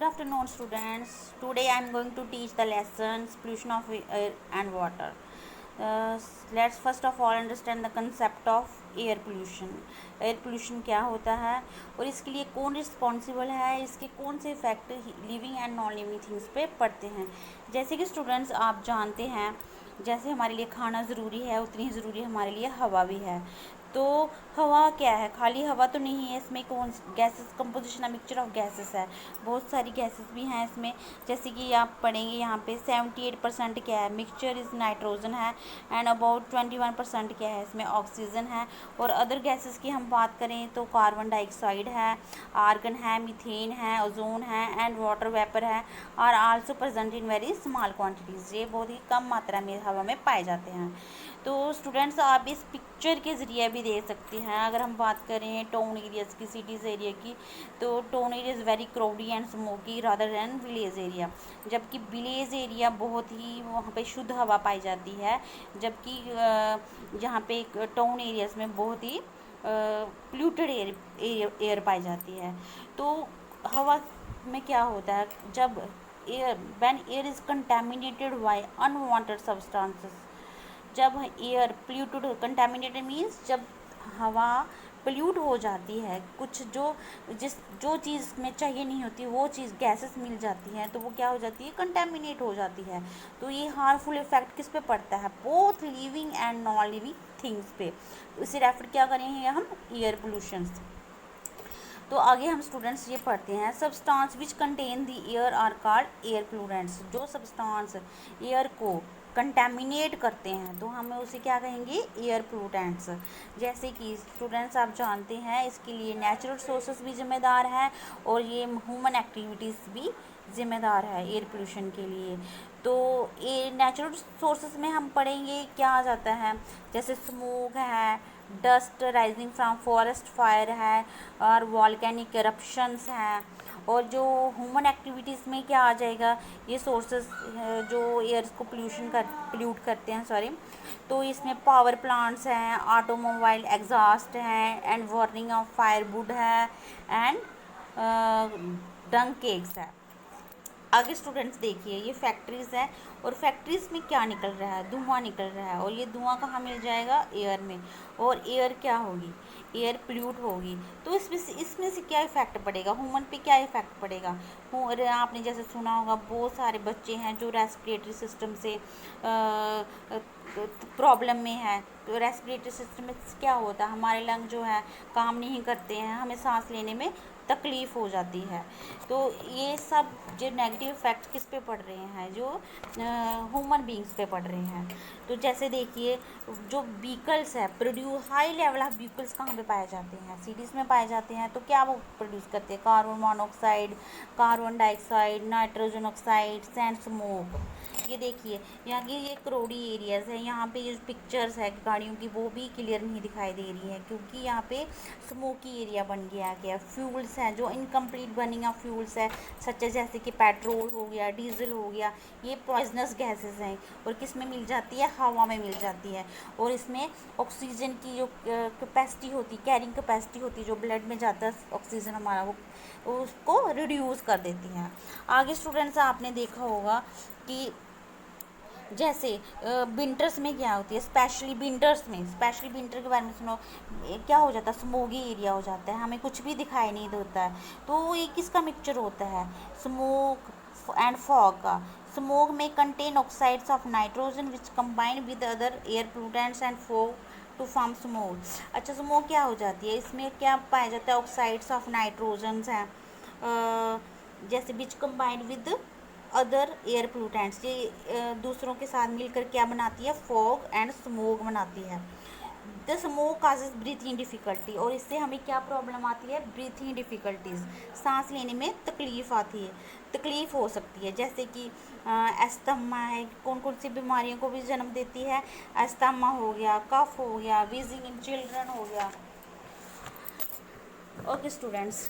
Good afternoon, students. Today I am going to teach the lessons pollution of air and water. Uh, let's first of all understand the concept of air pollution. Air pollution क्या होता है और इसके लिए कौन responsible है, इसके कौन से effect living and non living things पे पड़ते हैं. जैसे कि स्टूडेंट्स आप जानते हैं, जैसे हमारे लिए खाना ज़रूरी है उतनी ही ज़रूरी हमारे लिए हवा भी है. तो हवा क्या है, खाली हवा तो नहीं है, इसमें कौन गैसेस कंपोजिशन है, मिक्सचर ऑफ गैसेस है, बहुत सारी गैसेस भी हैं इसमें. जैसे कि आप पढ़ेंगे यहाँ पे 78% क्या है, मिक्सचर इज़ नाइट्रोजन है एंड अबाउट 21% क्या है, इसमें ऑक्सीजन है. और अदर गैसेस की हम बात करें तो कार्बन डाइऑक्साइड है, आर्गन है, मीथेन है, ओजोन है एंड वाटर वेपर है, are also present in very small quantities. ये बहुत ही कम मात्रा में हवा में पाए जाते हैं. तो स्टूडेंट्स आप इस पिक्चर के ज़रिए भी देख सकते हैं. अगर हम बात करें टाउन एरियाज़ की, सिटीज़ एरिया की, तो town area is very crowdy and smoky rather than village area. जबकि विलेज एरिया बहुत ही वहाँ पे शुद्ध हवा पाई जाती है, जबकि जहाँ पे टाउन एरियाज़ में बहुत ही पोल्यूटेड एयर पाई जाती है. तो हवा में क्या होता है, जब air is contaminated by unwanted substances. जब एयर पोल्यूटेड कंटेमिनेटेड मीन्स जब हवा पोल्यूट हो जाती है, कुछ जो चीज़ में चाहिए नहीं होती वो चीज़ गैसेस मिल जाती हैं, तो वो क्या हो जाती है, कंटेमिनेट हो जाती है. तो ये हार्मफुल इफेक्ट किस पे पड़ता है, both living and non living things पे. तो इसे रेफर क्या करेंगे हम, एयर पोल्यूशन. तो आगे हम स्टूडेंट्स ये पढ़ते हैं, substance which contain the air are called air pollutants. जो सब्सटेंस एयर को कंटेमिनेट करते हैं तो हमें उसे क्या कहेंगे, एयर पोल्यूटेंट्स. जैसे कि स्टूडेंट्स आप जानते हैं, इसके लिए नेचुरल सोर्सेस भी जिम्मेदार हैं और ये ह्यूमन एक्टिविटीज़ भी जिम्मेदार है एयर पोल्यूशन के लिए. तो ये नेचुरल सोर्सेस में हम पढ़ेंगे क्या आ जाता है, जैसे स्मोक है, dust rising from forest fire है और वॉल्केनिक eruptions हैं. और जो ह्यूमन एक्टिविटीज़ में क्या आ जाएगा, ये सोर्सेस जो एयर को पोल्यूट करते हैं, सॉरी. तो इसमें पावर प्लांट्स हैं, ऑटोमोबाइल एग्जॉस्ट हैं एंड बर्निंग ऑफ फायरवुड है एंड डंग केक्स है. आगे स्टूडेंट्स देखिए, ये फैक्ट्रीज़ है और फैक्ट्रीज़ में क्या निकल रहा है, धुआं निकल रहा है, और ये धुआं कहाँ मिल जाएगा, एयर में. और एयर क्या होगी, एयर पोल्यूट होगी. तो इसमें से क्या इफ़ेक्ट पड़ेगा, ह्यूमन पे क्या इफ़ेक्ट पड़ेगा. और आपने जैसे सुना होगा, बहुत सारे बच्चे हैं जो रेस्पिरेटरी सिस्टम से प्रॉब्लम में है. तो रेस्पिरेटरी सिस्टम में क्या होता है, हमारे लंग जो है काम नहीं करते हैं, हमें सांस लेने में तकलीफ़ हो जाती है. तो ये सब जो नेगेटिव इफेक्ट किस पे पड़ रहे हैं, जो ह्यूमन बींग्स पे पड़ रहे हैं. तो जैसे देखिए, जो व्हीकल्स है, हाई लेवल ऑफ व्हीकल्स कहाँ पे पाए जाते हैं, सिटीज़ में पाए जाते हैं. तो क्या वो प्रोड्यूस करते हैं, carbon monoxide, carbon dioxide, nitrogen oxide and smoke. ये देखिए, यहाँ की ये क्राउडी एरियाज़ है, यहाँ पे ये पिक्चर्स है गाड़ियों की वो भी क्लियर नहीं दिखाई दे रही है, क्योंकि यहाँ पे स्मोकी एरिया बन गया. फ्यूल्स हैं जो इनकम्प्लीट बर्निंग ऑफ फ्यूल्स है, सच जैसे कि पेट्रोल हो गया, डीजल हो गया, ये पॉइजनस गैसेस हैं और किस में मिल जाती है, हवा में मिल जाती है. और इसमें ऑक्सीजन की जो कैपेसिटी होती, कैरिंग कैपेसिटी होती, जो ब्लड में जाता है ऑक्सीजन हमारा, वो उसको रिड्यूस कर देती हैं. आगे स्टूडेंट्स आपने देखा होगा कि जैसे विंटर्स में क्या होती है, स्पेशली विंटर के बारे में सुनो, क्या हो जाता है, स्मोगी एरिया हो जाता है, हमें कुछ भी दिखाई नहीं देता है. तो ये किसका मिक्सचर होता है, स्मोक एंड फॉग का. स्मोक में contain oxides of nitrogen which combine with other air pollutants and fog to form smoke. अच्छा, स्मोक क्या हो जाती है, इसमें क्या पाया जाता है, ऑक्साइड्स ऑफ नाइट्रोजन हैं, जैसे which combined with other air pollutants. ये दूसरों के साथ मिलकर क्या बनाती है, फॉग एंड स्मोक बनाती है. The smoke causes breathing difficulty, और इससे हमें क्या प्रॉब्लम आती है, ब्रीथिंग डिफ़िकल्टीज़, सांस लेने में तकलीफ़ आती है, तकलीफ़ हो सकती है. जैसे कि अस्थमा है, कौन कौन सी बीमारियों को भी जन्म देती है, अस्थमा हो गया, कफ हो गया, वीजिंग इन चिल्ड्रन हो गया. ओके स्टूडेंट्स,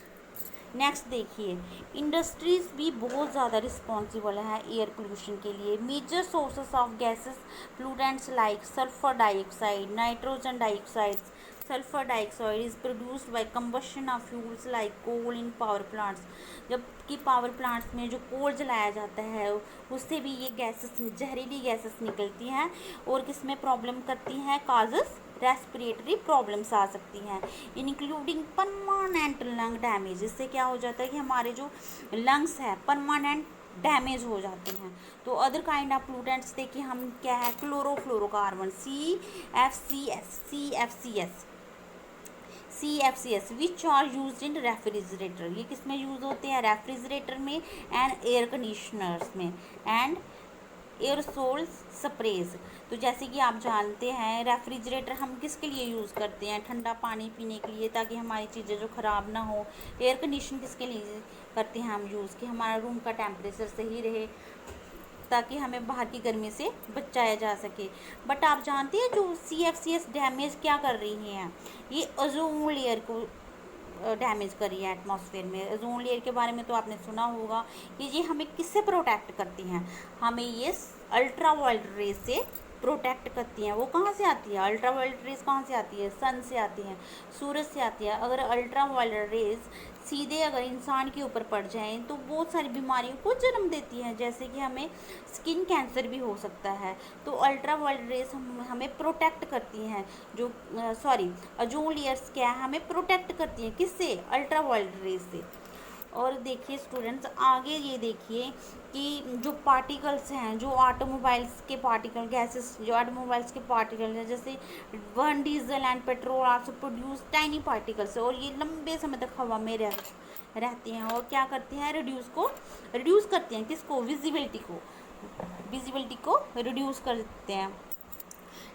नेक्स्ट देखिए, इंडस्ट्रीज़ भी बहुत ज़्यादा रिस्पॉन्सिबल है एयर पोल्यूशन के लिए. Major sources of gases pollutants like sulphur dioxide, nitrogen dioxide, sulphur dioxide is produced by combustion of fuels like coal in power plants. जबकि पावर प्लांट्स में जो कोल जलाया जाता है उससे भी ये गैसेस, जहरीली गैसेस निकलती हैं और किस में प्रॉब्लम करती हैं, काजेस रेस्पिरेटरी प्रॉब्लम्स आ सकती हैं, इंक्लूडिंग परमानेंट लंग डैमेज। इससे क्या हो जाता है कि हमारे जो लंग्स है परमानेंट डैमेज हो जाते हैं। तो अदर काइंड ऑफ पोल्यूटेंट्स देखिए हम क्या है, chlorofluorocarbon CFCs which are use in refrigerator. ये किस में यूज़ होते हैं, रेफ्रिजरेटर में एंड एयर कंडीशनर्स में एंड एयरसोल स्प्रेज। तो जैसे कि आप जानते हैं रेफ्रिजरेटर हम किसके लिए यूज़ करते हैं, ठंडा पानी पीने के लिए ताकि हमारी चीज़ें जो ख़राब ना हो। एयर कंडीशन किसके लिए करते हैं हम यूज़, कि हमारा रूम का टेम्परेचर सही रहे ताकि हमें बाहर की गर्मी से बचाया जा सके। बट आप जानते हैं जो CFCs डैमेज क्या कर रही हैं, ये ओजोन लेयर को डैमेज कर रही है एटमॉस्फेयर में। ओजोन लेयर के बारे में तो आपने सुना होगा कि ये हमें किससे प्रोटेक्ट करती हैं, हमें ये अल्ट्रा वायलेट रेज से प्रोटेक्ट करती हैं। वो कहाँ से आती है, अल्ट्रा वायलेट रेज कहाँ से आती है, सन से आती है, सूरज से आती है। अगर अल्ट्रा वायलेट रेज सीधे अगर इंसान के ऊपर पड़ जाएं तो बहुत सारी बीमारियों को जन्म देती हैं, जैसे कि हमें स्किन कैंसर भी हो सकता है। तो अल्ट्रा वायलेट रेज हमें प्रोटेक्ट करती हैं, जो ओजोन लेयर्स क्या है, हमें प्रोटेक्ट करती हैं किससे, अल्ट्रा वायलेट रेज से। और देखिए स्टूडेंट्स आगे ये देखिए कि जो पार्टिकल्स हैं, जो ऑटोमोबाइल्स के पार्टिकल गैसेस, जो ऑटोमोबाइल्स के पार्टिकल हैं, जैसे one diesel and petrol also produce tiny particles, और ये लंबे समय तक हवा में रहती हैं और क्या करती हैं, रिड्यूस करती हैं किसको, विजिबिलिटी को रिड्यूस करते हैं।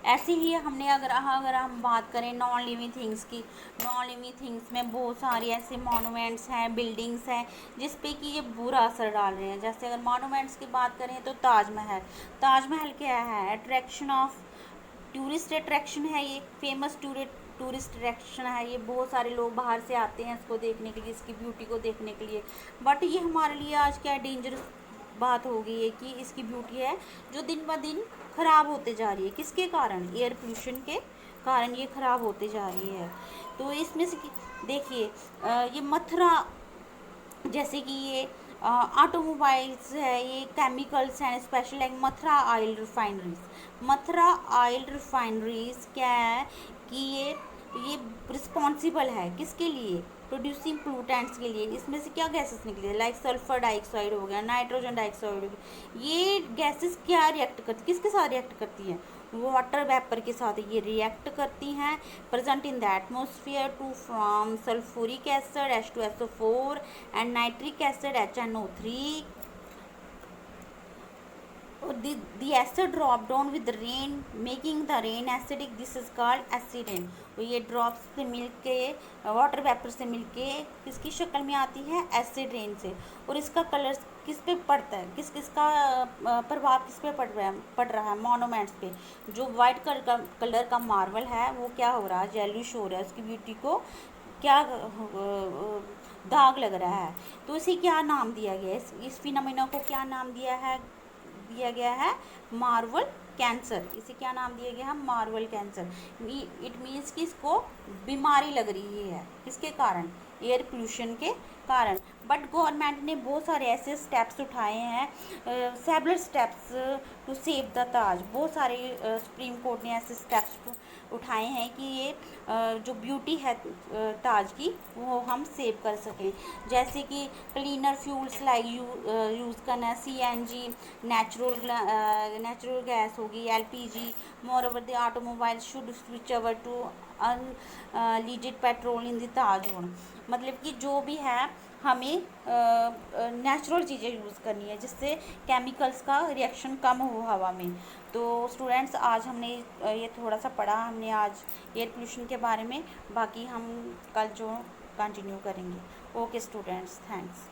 ऐसे ही हमने अगर हम बात करें नॉन लिविंग थिंग्स की, नॉन लिविंग थिंग्स में बहुत सारे ऐसे मॉन्यूमेंट्स हैं, बिल्डिंग्स हैं जिस पे कि ये बुरा असर डाल रहे हैं। जैसे अगर मॉन्यूमेंट्स की बात करें तो ताजमहल क्या है, अट्रैक्शन ऑफ टूरिस्ट अट्रैक्शन है, ये फेमस टूरिस्ट अट्रैक्शन है। ये बहुत सारे लोग बाहर से आते हैं इसको देखने के लिए, इसकी ब्यूटी को देखने के लिए। बट ये हमारे लिए आज क्या डेंजरस बात हो गई है कि इसकी ब्यूटी है जो दिन ब दिन ख़राब होते जा रही है। किसके कारण, एयर पोल्यूशन के कारण ये ख़राब होते जा रही है। तो इसमें से देखिए ये मथुरा, जैसे कि ये ऑटोमोबाइल्स है, ये केमिकल्स हैं, special like Mathura oil refineries क्या है कि ये रिस्पॉन्सिबल है किसके लिए, प्रोड्यूसिंग पोल्यूटेंट्स के लिए। इसमें से क्या गैसेस निकली है, लाइक सल्फर डाइऑक्साइड हो गया, नाइट्रोजन डाइऑक्साइड हो गया। ये गैसेस क्या रिएक्ट करती, किसके साथ रिएक्ट करती हैं, वाटर वेपर के साथ ये रिएक्ट करती हैं, present in the atmosphere to from sulphuric acid H2SO4 and nitric acid HNO3। The acid drop down with rain making the rain acidic, this is called acid rain। तो ये drops से मिलके, water vapour से मिलके किसकी शक्ल में आती है, एसिड रेन से। और इसका कलर किस पे पड़ता है, किसका प्रभाव किस पे पड़ रहा है, मॉन्यूमेंट्स पे। जो वाइट कलर का मार्बल है वो क्या हो रहा है, जेलिश हो रहा है, उसकी ब्यूटी को क्या दाग लग रहा है। तो इसे क्या नाम दिया गया है, इस फिनोमेना को क्या नाम दिया गया है मार्बल कैंसर। इसे क्या नाम दिया गया है, मार्बल कैंसर। इट मीन्स कि इसको बीमारी लग रही है, किसके कारण, एयर पोल्यूशन के कारण। बट गवर्नमेंट ने बहुत सारे ऐसे स्टेप्स उठाए हैं, several steps to save the Taj. बहुत सारे सुप्रीम कोर्ट ने ऐसे स्टेप्स उठाए हैं कि ये जो ब्यूटी है ताज की वो हम सेव कर सकें। जैसे कि क्लीनर फ्यूल्स लाइक यूज़ करना, CNG, नेचुरल गैस होगी, LPG। Moreover the automobile should switch over to unleaded petrol in the Taj zone. मतलब कि जो भी है हमें नेचुरल चीज़ें यूज़ करनी है जिससे केमिकल्स का रिएक्शन कम हो हवा में। तो स्टूडेंट्स आज हमने ये थोड़ा सा पढ़ा हमने आज एयर पोल्यूशन के बारे में, बाकी हम कल जो कंटिन्यू करेंगे। Okay students, thanks.